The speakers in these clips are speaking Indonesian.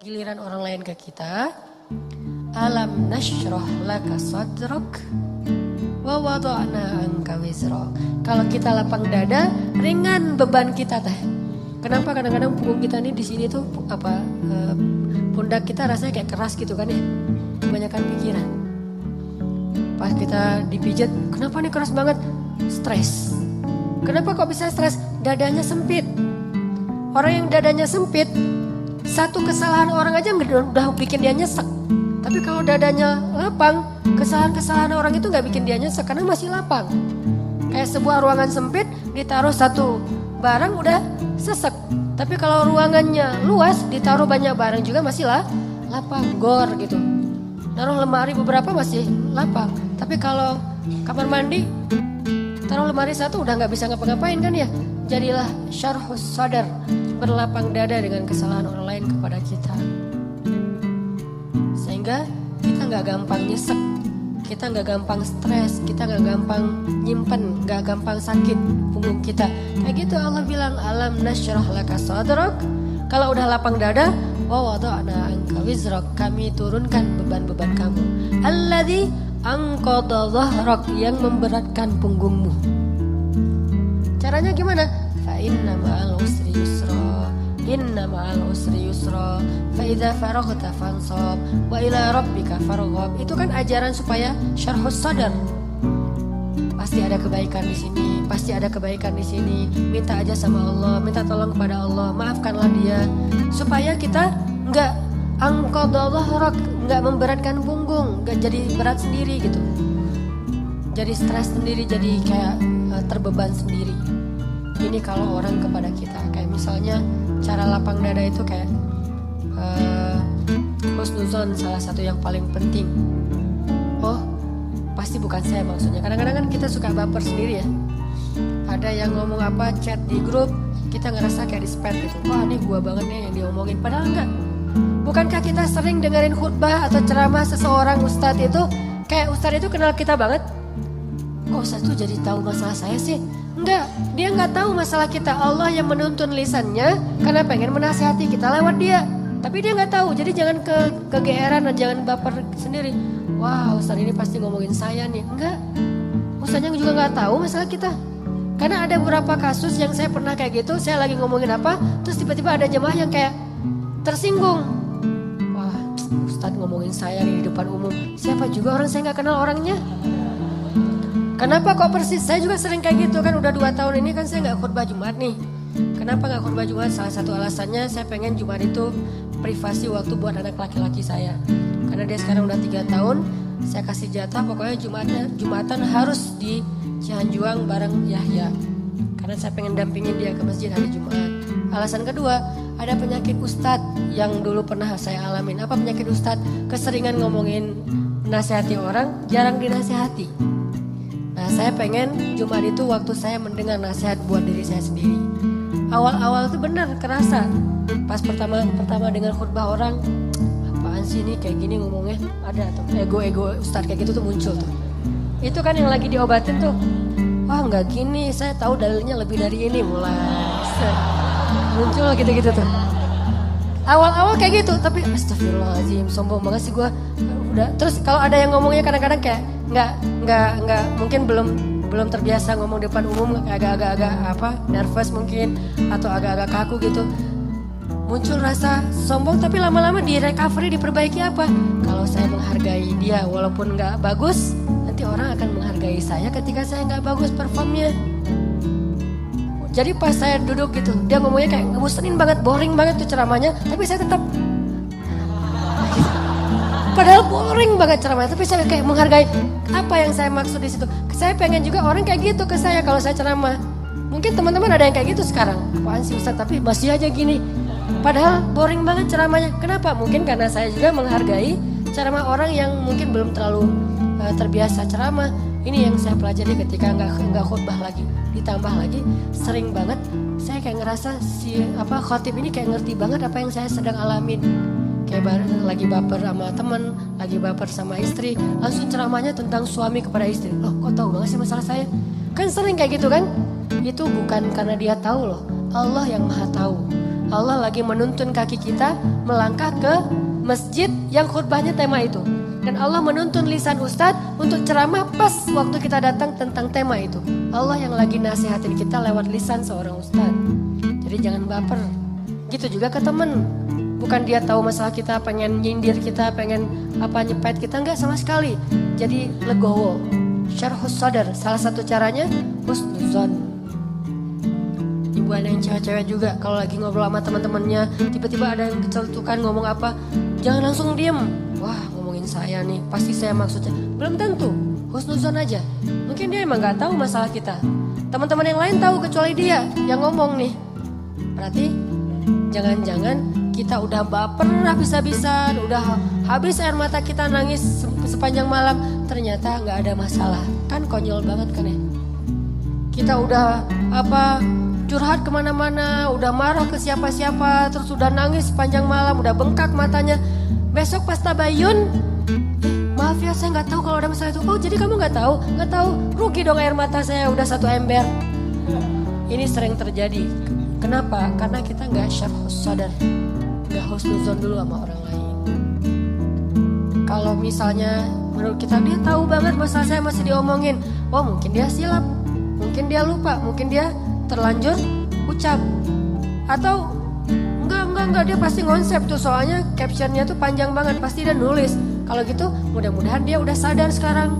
Giliran orang lain ke kita, alam nashrah laka sadrak wa wada'na anka wizrak. Kalau kita lapang dada, ringan beban kita teh. Kenapa kadang-kadang punggung kita nih di sini tuh pundak kita rasanya kayak keras gitu kan ya? Kebanyakan pikiran. Pas kita dipijat, kenapa nih keras banget? Stres. Kenapa kok bisa stres? Dadanya sempit. Orang yang dadanya sempit, satu kesalahan orang aja udah bikin dia nyesek. Tapi kalau dadanya lapang, kesalahan-kesalahan orang itu gak bikin dia nyesek karena masih lapang. Kayak sebuah ruangan sempit, ditaruh satu barang udah sesek. Tapi kalau ruangannya luas, ditaruh banyak barang juga masih lapang, gor gitu. Naruh lemari beberapa masih lapang. Tapi kalau kamar mandi, taruh lemari satu udah gak bisa ngapa-ngapain kan ya. Jadilah syarhus sadar, berlapang dada dengan kesalahan orang lain kepada kita. Sehingga kita gak gampang nyesek, kita gak gampang stres, kita gak gampang nyimpen, gak gampang sakit punggung kita. Kayak gitu Allah bilang, alam nasyrah laka sadrak. Kalau udah lapang dada, wa wada'na anka wizrak, kami turunkan beban-beban kamu. Alladzi anqadha dhahrak, yang memberatkan punggungmu. Caranya gimana? Fa inna ma'al usri yusra, inna ma'al usri yusra, fa idza faraghta fansab wa ila rabbika farghab. Itu kan ajaran supaya syarhus sadar. Pasti ada kebaikan di sini, pasti ada kebaikan di sini. Minta aja sama Allah, minta tolong kepada Allah, maafkanlah dia supaya kita enggak angqadallah, enggak memberatkan punggung, enggak jadi berat sendiri gitu. Jadi stres sendiri, jadi kayak terbeban sendiri. Ini kalau orang kepada kita, kayak misalnya cara lapang dada itu kayak husnuzon, salah satu yang paling penting. Oh, pasti bukan saya maksudnya. Kadang-kadang kan kita suka baper sendiri ya. Ada yang ngomong apa, chat di grup, kita ngerasa kayak di spam gitu. Wah, ini gua banget nih yang diomongin. Padahal enggak. Bukankah kita sering dengerin khutbah atau ceramah seseorang ustadz itu, kayak ustadz itu kenal kita banget? Kok ustadz tuh jadi tahu masalah saya sih? Enggak, dia enggak tahu masalah kita. Allah yang menuntun lisannya karena pengen menasihati kita lewat dia. Tapi dia enggak tahu, jadi jangan kegeeran dan jangan baper sendiri. Wah, ustadz ini pasti ngomongin saya nih. Enggak, ustadznya juga enggak tahu masalah kita. Karena ada beberapa kasus yang saya pernah kayak gitu, saya lagi ngomongin apa, terus tiba-tiba ada jemaah yang kayak tersinggung. Wah, ustadz ngomongin saya nih di depan umum. Siapa juga orang, saya enggak kenal orangnya. Kenapa kok persis? Saya juga sering kayak gitu kan, udah 2 tahun ini kan saya nggak khutbah Jumat nih. Kenapa nggak khutbah Jumat? Salah satu alasannya saya pengen Jumat itu privasi waktu buat anak laki-laki saya. Karena dia sekarang udah 3 tahun, saya kasih jatah pokoknya Jumatan harus di Cihanjuang bareng Yahya. Karena saya pengen dampingin dia ke masjid hari Jumat. Alasan kedua, ada penyakit ustadz yang dulu pernah saya alamin. Apa penyakit ustadz? Keseringan ngomongin menasihati orang, jarang dinasihati. Nah, saya pengen Jumat itu waktu saya mendengar nasihat buat diri saya sendiri. Awal-awal itu benar kerasa. Pas pertama dengar khutbah orang, apaan sih ini kayak gini ngomongnya? Ada tuh ego ustadz kayak gitu tuh muncul tuh. Itu kan yang lagi diobatin tuh. Wah, nggak gini, saya tahu dalilnya lebih dari ini, mulai muncul gitu-gitu tuh. Awal-awal kayak gitu, tapi astagfirullahaladzim, sombong banget sih gue. Udah, terus kalau ada yang ngomongnya kadang-kadang kayak nggak mungkin belum terbiasa ngomong di depan umum, agak nervous mungkin atau agak-agak kaku gitu. Muncul rasa sombong, tapi lama-lama di recovery, diperbaiki apa? Kalau saya menghargai dia walaupun nggak bagus, nanti orang akan menghargai saya ketika saya nggak bagus performnya. Jadi pas saya duduk gitu, dia ngomongnya kayak ngebosenin banget, boring banget tuh ceramahnya, tapi saya tetap padahal boring banget ceramahnya, tapi saya kayak menghargai. Apa yang saya maksud di situ? Saya pengen juga orang kayak gitu ke saya kalau saya ceramah. Mungkin teman-teman ada yang kayak gitu sekarang. Apaan sih Ustaz, tapi masih aja gini. Padahal boring banget ceramahnya. Kenapa? Mungkin karena saya juga menghargai ceramah orang yang mungkin belum terlalu terbiasa ceramah. Ini yang saya pelajari ketika nggak khutbah lagi. Ditambah lagi sering banget saya kayak ngerasa khotib ini kayak ngerti banget apa yang saya sedang alamin. Kayak lagi baper sama temen, lagi baper sama istri, langsung ceramahnya tentang suami kepada istri. Loh, kok tahu banget sih masalah saya? Kan sering kayak gitu kan? Itu bukan karena dia tahu loh, Allah yang maha tahu. Allah lagi menuntun kaki kita melangkah ke masjid yang khutbahnya tema itu. Dan Allah menuntun lisan ustadz untuk ceramah pas waktu kita datang tentang tema itu. Allah yang lagi nasihatin kita lewat lisan seorang ustadz. Jadi jangan baper. Gitu juga ke temen. Bukan dia tahu masalah kita, pengen nyindir kita, pengen nyepet kita, enggak sama sekali. Jadi legowo. Syarhus sadar, salah satu caranya husnuzon. Ibu ada yang cewek-cewek juga kalau lagi ngobrol sama teman-temannya, tiba-tiba ada yang kecelutukan ngomong apa, jangan langsung diem. Wah, ngomongin saya nih, pasti saya maksudnya. Belum tentu, husnuzon aja. Mungkin dia emang gak tahu masalah kita. Teman-teman yang lain tahu kecuali dia yang ngomong nih. Berarti jangan-jangan kita udah baper habis-habisan, udah habis air mata kita nangis sepanjang malam, ternyata gak ada masalah. Kan konyol banget kan ya. Kita udah curhat kemana-mana, udah marah ke siapa-siapa, terus udah nangis sepanjang malam, udah bengkak matanya. Besok pas tabayun, maaf ya saya nggak tahu kalau ada masalah itu. Oh jadi kamu nggak tahu? Nggak tahu, rugi dong air mata saya udah 1 ember. Ini sering terjadi. Kenapa? Karena kita nggak syarhus sadar, nggak husnuzon dulu sama orang lain. Kalau misalnya menurut kita dia tahu banget masalah saya masih diomongin, oh mungkin dia silap, mungkin dia lupa, mungkin dia terlanjur ucap, atau enggak dia pasti ngonsep tuh, soalnya captionnya tuh panjang banget, pasti dia nulis. Kalau gitu mudah-mudahan dia udah sadar sekarang,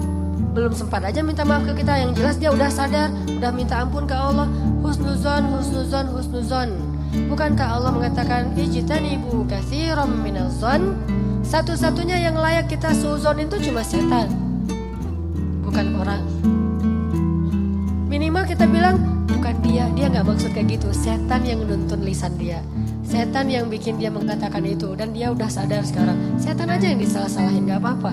belum sempat aja minta maaf ke kita, yang jelas dia udah sadar, udah minta ampun ke Allah. Husnuzon, husnuzon, husnuzon. Bukankah Allah mengatakan ijtanibu katsiran minaz-zon? Satu-satunya yang layak kita suuzon itu cuma setan, bukan orang. Minimal kita bilang bukan dia nggak maksud kayak gitu. Setan yang nuntun lisan dia, setan yang bikin dia mengatakan itu, dan dia udah sadar sekarang. Setan aja yang disalah-salahin, nggak apa-apa.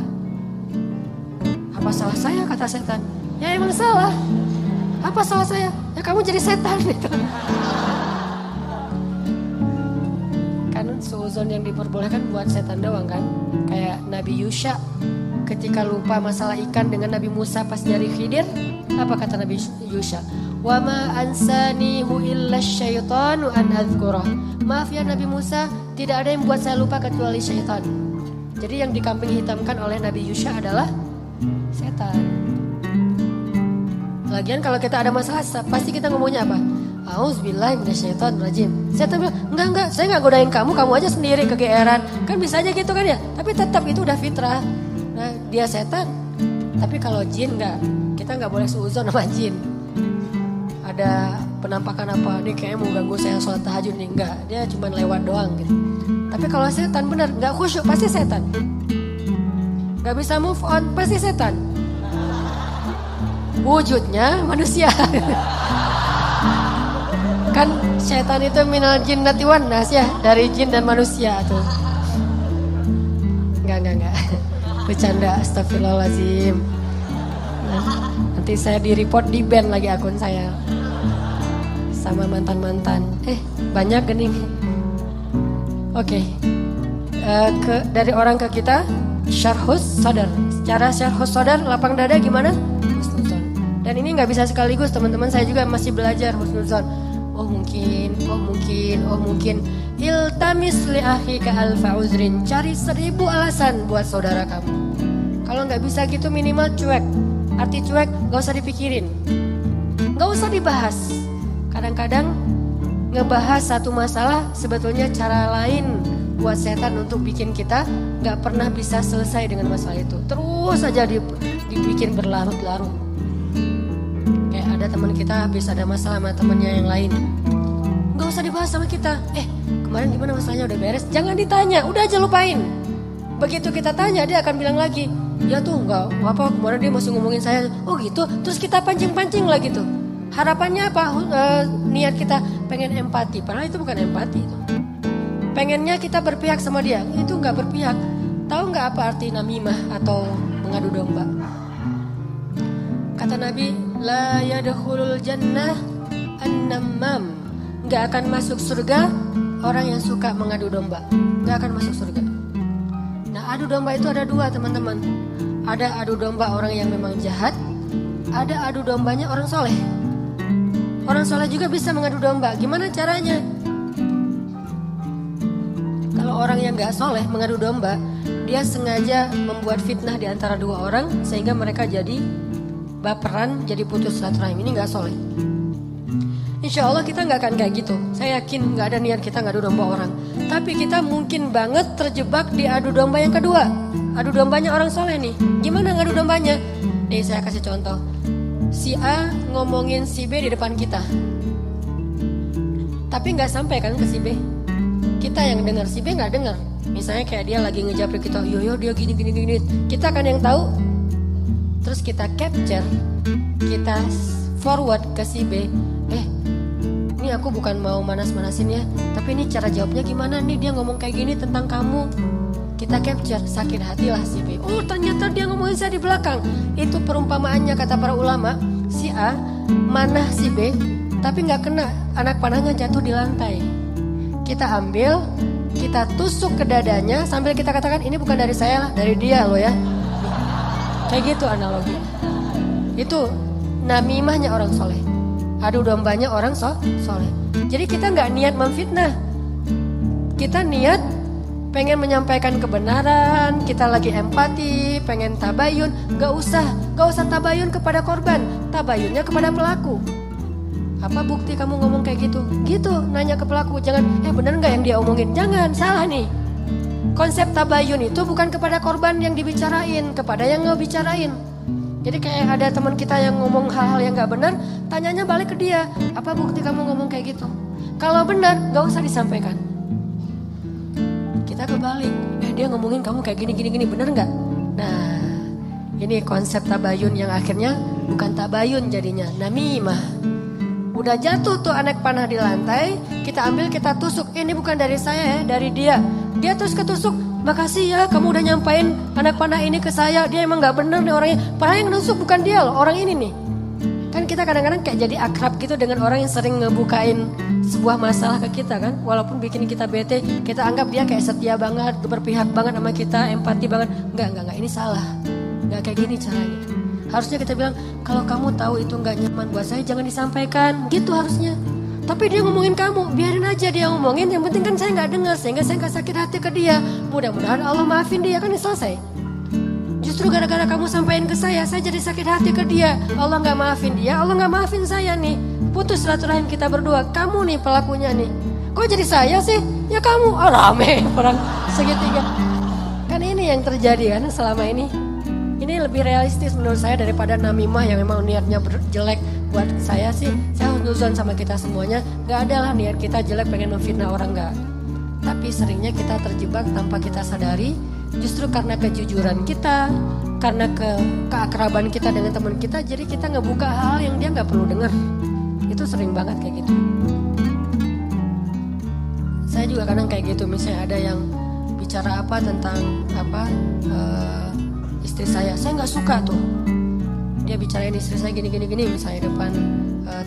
Apa salah saya kata setan? Ya emang salah. Apa salah saya? Ya kamu jadi setan gitu. Kan suuzon yang diperbolehkan buat setan doang kan. Kayak Nabi Yusha ketika lupa masalah ikan dengan Nabi Musa pas nyari Khidir, apa kata Nabi Yusha? Wa ma ansanihu illa syaitanu an adzkurah. Maaf ya Nabi Musa, tidak ada yang buat saya lupa kecuali syaitan. Jadi yang dikambing hitamkan oleh Nabi Yusha adalah setan. Lagian kalau kita ada masalah pasti kita ngomongnya apa? Auzubillahi minasyaitonirrajim. Setan bilang, enggak, saya enggak godain kamu aja sendiri kegeeran. Kan bisa aja gitu kan ya? Tapi tetap itu udah fitrah. Nah, dia setan. Tapi kalau jin enggak, kita enggak boleh suuzon sama jin. Ada penampakan apa, dia kayaknya mau ganggu saya sholat tahajud nih, enggak, dia cuma lewat doang gitu. Tapi kalau setan bener, enggak khusyuk, pasti setan. Enggak bisa move on, pasti setan. Wujudnya manusia. Kan setan itu minal jinnati wan nas ya, dari jin dan manusia tuh. Enggak. Bercanda, astagfirullahaladzim. Nanti saya di report, di ban lagi akun saya sama mantan-mantan. Banyak gening. Oke. Dari orang ke kita, syarhus sadar. Cara syarhus sadar, lapang dada gimana? Husnuzon. Dan ini nggak bisa sekaligus teman-teman, saya juga masih belajar husnuzon. Oh mungkin. Iltamis li akhika alfa uzrin. Cari 1000 alasan buat saudara kamu. Kalau nggak bisa gitu minimal cuek. Arti cuek gak usah dipikirin, gak usah dibahas. Kadang-kadang ngebahas satu masalah sebetulnya cara lain buat setan untuk bikin kita gak pernah bisa selesai dengan masalah itu. Terus aja dibikin berlarut-larut. Kayak ada teman kita habis ada masalah sama temannya yang lain, gak usah dibahas sama kita. Kemarin gimana masalahnya, udah beres? Jangan ditanya, udah aja lupain. Begitu kita tanya dia akan bilang lagi, ya tuh enggak apa, kemarin dia masih ngomongin saya. Oh gitu, terus kita pancing-pancing lagi tuh. Harapannya apa? Niat kita pengen empati, padahal itu bukan empati itu. Pengennya kita berpihak sama dia, itu enggak berpihak. Tahu enggak apa arti namimah atau mengadu domba? Kata Nabi, la yadkhulul jannah an-namam. Enggak akan masuk surga orang yang suka mengadu domba. Enggak akan masuk surga. Nah, adu domba itu ada 2 teman-teman. Ada adu domba orang yang memang jahat, ada adu dombanya orang soleh. Orang soleh juga bisa mengadu domba. Gimana caranya? orang yang gak soleh mengadu domba, dia sengaja membuat fitnah di antara dua orang sehingga mereka jadi baperan, jadi putus silaturahim. Ini gak soleh. Insya Allah kita gak akan kayak gitu. Saya yakin gak ada niat kita ngadu domba orang. Tapi kita mungkin banget terjebak di adu domba yang kedua. Adu dombanya orang soleh nih. Gimana ngadu dombanya? Nih saya kasih contoh. Si A ngomongin si B di depan kita. Tapi gak sampai kan ke si B. Kita yang dengar, si B gak dengar. Misalnya kayak dia lagi ngejapri kita, yo dia gini. Kita kan yang tahu. Terus kita capture, kita forward ke si B. Ini aku bukan mau manas-manasin ya, tapi ini cara jawabnya gimana nih, dia ngomong kayak gini tentang kamu. Kita capture, sakit hatilah si B. Oh ternyata dia ngomongin saya di belakang. Itu perumpamaannya kata para ulama. Si A manah si B, tapi gak kena, anak panahnya jatuh di lantai. Kita ambil, kita tusuk ke dadanya sambil kita katakan ini bukan dari saya lah, dari dia loh ya. Kayak gitu analogi. Itu namimahnya orang soleh. Adu dombanya orang soleh. Jadi kita nggak niat memfitnah. Kita niat pengen menyampaikan kebenaran. Kita lagi empati, pengen tabayun. Gak usah tabayun kepada korban. Tabayunnya kepada pelaku. Apa bukti kamu ngomong kayak gitu? Gitu, nanya ke pelaku. Jangan, bener nggak yang dia omongin? Jangan, salah nih. Konsep tabayun itu bukan kepada korban yang dibicarain, kepada yang ngebicarain. Jadi kayak ada teman kita yang ngomong hal-hal yang gak benar, tanyanya balik ke dia. Apa bukti kamu ngomong kayak gitu? Kalau benar, gak usah disampaikan. Kita kebalik, dia ngomongin kamu kayak gini, benar gak? Nah, ini konsep tabayun yang akhirnya bukan tabayun jadinya, namimah. Udah jatuh tuh anak panah di lantai, kita ambil, kita tusuk. Ini bukan dari saya ya, dari dia. Dia terus ketusuk. Makasih ya kamu udah nyampain anak panah ini ke saya. Dia emang gak bener nih orangnya. Padahal yang nusuk bukan dia loh, orang ini nih. Kan kita kadang-kadang kayak jadi akrab gitu dengan orang yang sering ngebukain sebuah masalah ke kita kan. Walaupun bikin kita bete, kita anggap dia kayak setia banget, berpihak banget sama kita, empati banget. Enggak, ini salah. Gak kayak gini caranya. Harusnya kita bilang, kalau kamu tahu itu gak nyaman buat saya, jangan disampaikan. Gitu harusnya. Tapi dia ngomongin kamu, biarin aja dia ngomongin. Yang penting kan saya gak dengar, sehingga saya gak sakit hati ke dia. Mudah-mudahan Allah maafin dia, kan selesai. Justru gara-gara kamu sampaikan ke saya jadi sakit hati ke dia. Allah gak maafin dia, Allah gak maafin saya nih. Putus silaturahim kita berdua. Kamu nih pelakunya nih. Kok jadi saya sih? Ya kamu. Oh rame orang segitiga. Kan ini yang terjadi kan selama ini. Ini lebih realistis menurut saya daripada namimah yang memang niatnya jelek. Buat saya sih, saya husnuzon sama kita semuanya. Gak ada lah niat kita jelek pengen memfitnah orang, gak. Tapi seringnya kita terjebak tanpa kita sadari. Justru karena kejujuran kita, karena keakraban kita dengan teman kita, jadi kita ngebuka hal yang dia gak perlu dengar. Itu sering banget kayak gitu. Saya juga kadang kayak gitu, misalnya ada yang bicara apa tentang istri saya gak suka tuh. Dia bicarain istri saya gini misalnya depan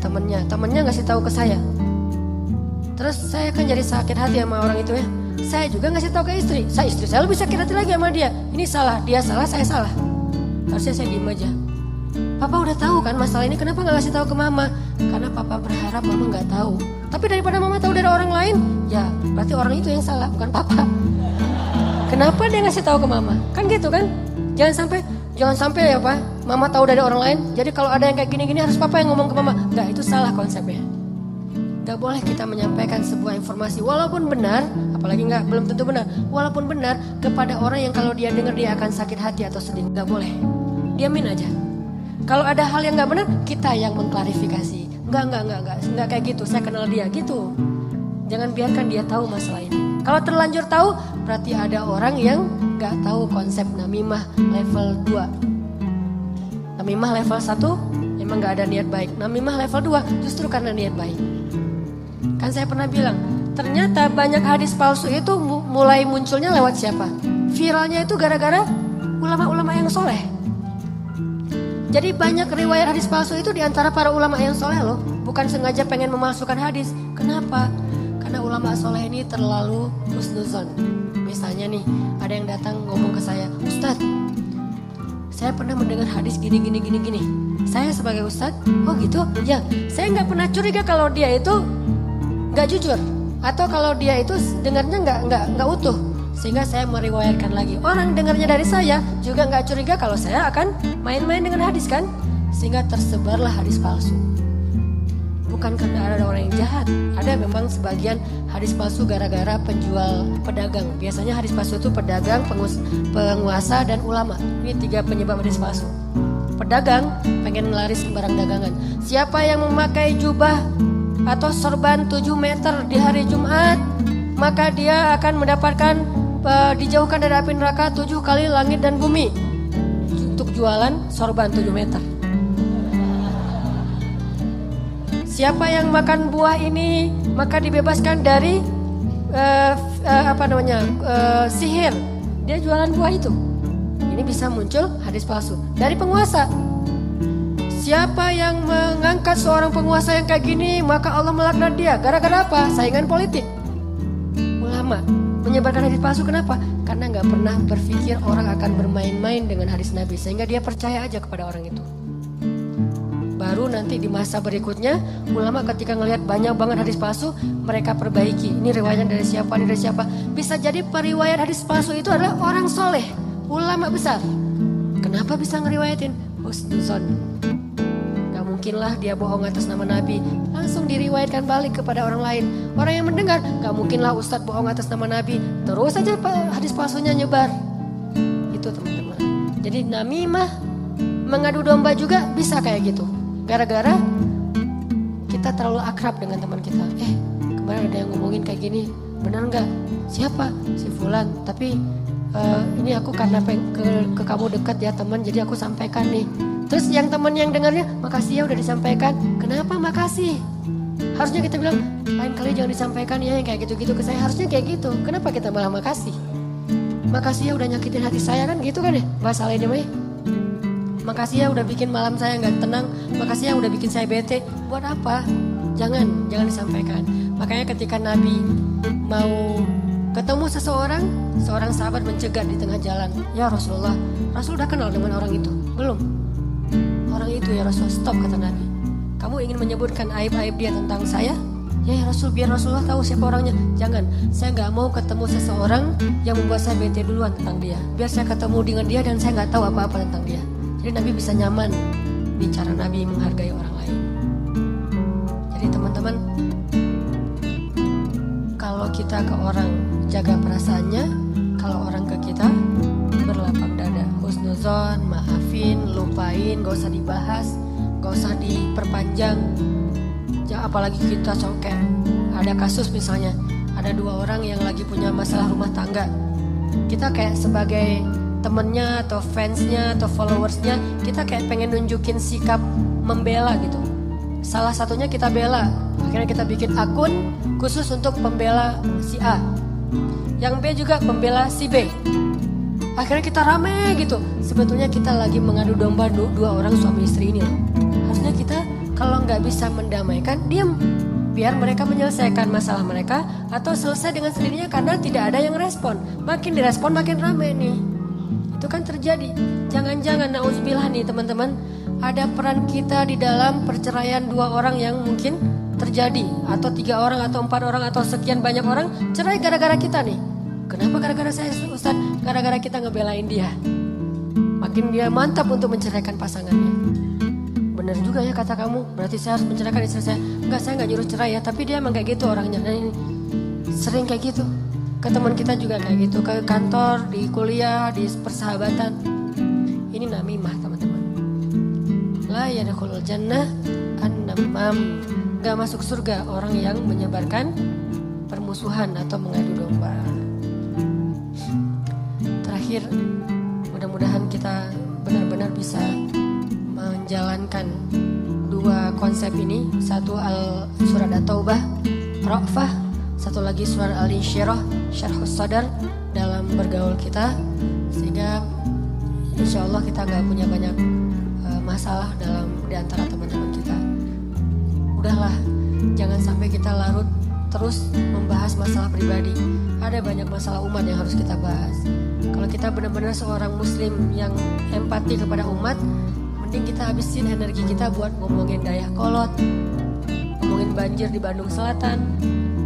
temennya ngasih tahu ke saya. Terus saya kan jadi sakit hati sama orang itu ya. Saya juga ngasih tahu ke istri saya lebih sakit hati lagi sama dia. Ini salah, dia salah, saya salah. Harusnya saya diem aja. Papa udah tahu kan masalah ini, kenapa gak ngasih tahu ke mama? Karena papa berharap mama gak tahu. Tapi daripada mama tahu dari orang lain, ya berarti orang itu yang salah, bukan papa. Kenapa dia ngasih tahu ke mama? Kan gitu kan? Jangan sampai ya Pak, mama tahu dari orang lain. Jadi kalau ada yang kayak gini-gini harus papa yang ngomong ke mama. Enggak, itu salah konsepnya. Gak boleh kita menyampaikan sebuah informasi walaupun benar, apalagi belum tentu benar. Walaupun benar kepada orang yang kalau dia dengar dia akan sakit hati atau sedih. Gak boleh. Diamin aja. Kalau ada hal yang gak benar, kita yang mengklarifikasi. Enggak kayak gitu. Saya kenal dia gitu. Jangan biarkan dia tahu masalah ini. Kalau terlanjur tahu, berarti ada orang yang gak tahu konsep namimah level 2. Namimah level 1 memang gak ada niat baik. Namimah level 2 justru karena niat baik. Kan saya pernah bilang, ternyata banyak hadis palsu itu mulai munculnya lewat siapa? Viralnya itu gara-gara ulama-ulama yang soleh. Jadi banyak riwayat hadis palsu itu diantara para ulama yang soleh loh. Bukan sengaja pengen memalsukan hadis. Kenapa? Karena ulama soleh ini terlalu husnuzon. Misalnya nih, ada yang datang ngomong ke saya, Ustadz, saya pernah mendengar hadis gini. Saya sebagai Ustadz, oh gitu? Ya, saya nggak pernah curiga kalau dia itu nggak jujur Atau kalau dia itu dengarnya nggak utuh, sehingga saya meriwayatkan lagi. Orang dengarnya dari saya juga nggak curiga kalau saya akan main-main dengan hadis kan, sehingga tersebarlah hadis palsu. Bukan karena ada orang yang jahat, ada memang sebagian hadis palsu gara-gara penjual pedagang. Biasanya hadis palsu itu pedagang, penguasa, dan ulama. Ini 3 penyebab hadis palsu. Pedagang pengen laris barang dagangan. Siapa yang memakai jubah atau sorban 7 meter di hari Jumat, maka dia akan mendapatkan dijauhkan dari api neraka 7 kali langit dan bumi. Untuk jualan sorban 7 meter. Siapa yang makan buah ini maka dibebaskan dari sihir. Dia jualan buah itu. Ini bisa muncul hadis palsu dari penguasa. Siapa yang mengangkat seorang penguasa yang kayak gini maka Allah melaknat dia. Gara-gara apa? Saingan politik. Ulama menyebarkan hadis palsu, kenapa? Karena nggak pernah berpikir orang akan bermain-main dengan hadis Nabi, sehingga dia percaya aja kepada orang itu. Baru nanti di masa berikutnya ulama ketika ngelihat banyak banget hadis palsu, mereka perbaiki. Ini riwayat dari siapa, ini dari siapa. Bisa jadi periwayat hadis palsu itu adalah orang soleh, ulama besar. Kenapa bisa ngeriwayatin? Husnuzon. Gak mungkinlah dia bohong atas nama Nabi. Langsung diriwayatkan balik kepada orang lain. Orang yang mendengar, gak mungkinlah ustadz bohong atas nama Nabi. Terus saja hadis palsunya nyebar. Itu teman-teman. Jadi namimah, mengadu domba juga bisa kayak gitu. Gara-gara kita terlalu akrab dengan teman kita. Kemarin ada yang ngomongin kayak gini, benar nggak? Siapa? Si Fulan. Tapi ini aku karena ke kamu dekat ya teman, jadi aku sampaikan nih. Terus yang teman yang dengarnya, makasih ya udah disampaikan. Kenapa makasih? Harusnya kita bilang, lain kali jangan disampaikan ya yang kayak gitu-gitu ke saya. Harusnya kayak gitu. Kenapa kita malah makasih? Makasih ya udah nyakitin hati saya kan gitu kan ya? Bahasa lainnya mah. Makasih ya udah bikin malam saya nggak tenang. Makasih ya udah bikin saya bete. Buat apa? Jangan disampaikan. Makanya ketika Nabi mau ketemu seorang sahabat mencegat di tengah jalan. Ya Rasulullah, Rasul udah kenal dengan orang itu? Belum. Orang itu ya Rasul, stop kata Nabi. Kamu ingin menyebutkan aib-aib dia tentang saya? Ya Rasul, biar Rasulullah tahu siapa orangnya. Jangan, saya nggak mau ketemu seseorang yang membuat saya bete duluan tentang dia. Biar saya ketemu dengan dia dan saya nggak tahu apa-apa tentang dia. Jadi Nabi bisa nyaman bicara, Nabi menghargai orang lain. Jadi teman-teman, kalau kita ke orang jaga perasaannya, kalau orang ke kita berlapang dada, husnuzon, maafin, lupain, gak usah dibahas, gak usah diperpanjang. Apalagi kita kayak ada kasus misalnya, ada 2 orang yang lagi punya masalah rumah tangga. Kita kayak sebagai temennya atau fansnya atau followersnya, kita kayak pengen nunjukin sikap membela gitu. Salah satunya kita bela, akhirnya kita bikin akun khusus untuk pembela si A, yang B juga pembela si B. Akhirnya kita rame gitu. Sebetulnya kita lagi mengadu domba 2 orang suami istri ini loh. Harusnya kita kalau nggak bisa mendamaikan, diam. Biar mereka menyelesaikan masalah mereka atau selesai dengan sendirinya karena tidak ada yang respon. Makin direspon makin rame nih. Itu kan terjadi. Jangan-jangan nauzubillah nih teman-teman, ada peran kita di dalam perceraian 2 orang yang mungkin terjadi, atau 3 orang atau 4 orang atau sekian banyak orang cerai gara-gara kita nih. Kenapa gara-gara saya Ustaz? Gara-gara kita ngebelain dia. Makin dia mantap untuk menceraikan pasangannya. Benar juga ya kata kamu, berarti saya harus menceraikan istri saya. Enggak, saya nggak nyuruh cerai ya, tapi dia emang kayak gitu orangnya. Nah ini sering kayak gitu. Ke teman kita juga kayak gitu, ke kantor, di kuliah, di persahabatan. Ini namimah teman-teman. La yadkhulul jannah an-namam. Gak masuk surga orang yang menyebarkan permusuhan atau mengadu domba. Terakhir, mudah-mudahan kita benar-benar bisa menjalankan 2 konsep ini. Satu surat At-Taubah, Ra'fah. Satu lagi surat Al-Insyirah, Syarhus Sadar, dalam bergaul kita. Sehingga insya Allah kita gak punya banyak masalah di antara teman-teman kita. Udahlah, jangan sampai kita larut terus membahas masalah pribadi. Ada banyak masalah umat yang harus kita bahas. Kalau kita benar-benar seorang muslim yang empati kepada umat, mending kita habisin energi kita buat ngomongin Dayakolot, ngomongin banjir di Bandung Selatan,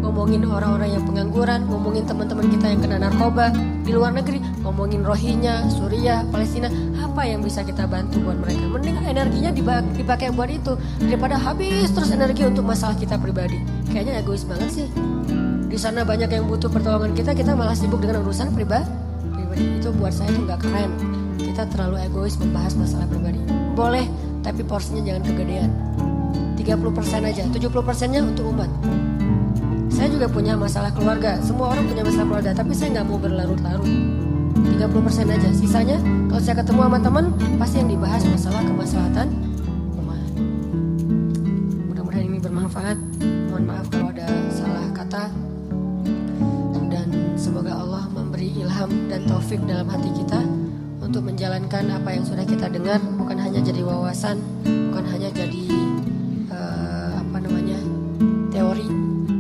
ngomongin orang-orang yang pengangguran, ngomongin teman-teman kita yang kena narkoba di luar negeri, ngomongin Rohingya, Suriah, Palestina. Apa yang bisa kita bantu buat mereka? Mending energinya dipakai buat itu daripada habis terus energi untuk masalah kita pribadi. Kayaknya egois banget sih. Di sana banyak yang butuh pertolongan kita malah sibuk dengan urusan pribadi. Itu buat saya itu nggak keren. Kita terlalu egois membahas masalah pribadi. Boleh, tapi porsinya jangan kegedean. 30% aja, 70%-nya untuk umat. Saya juga punya masalah keluarga. Semua orang punya masalah keluarga, tapi saya nggak mau berlarut-larut. 30% aja. Sisanya, kalau saya ketemu sama teman, pasti yang dibahas masalah kemaslahatan umat. Mudah-mudahan ini bermanfaat. Mohon maaf kalau ada salah kata. Dan semoga Allah memberi ilham dan taufik dalam hati kita untuk menjalankan apa yang sudah kita dengar, bukan hanya jadi wawasan, bukan hanya jadi teori,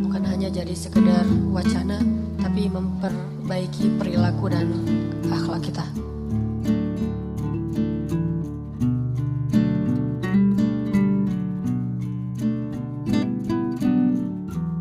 bukan hanya jadi sekedar wacana, tapi memperbaiki perilaku dan akhlak kita.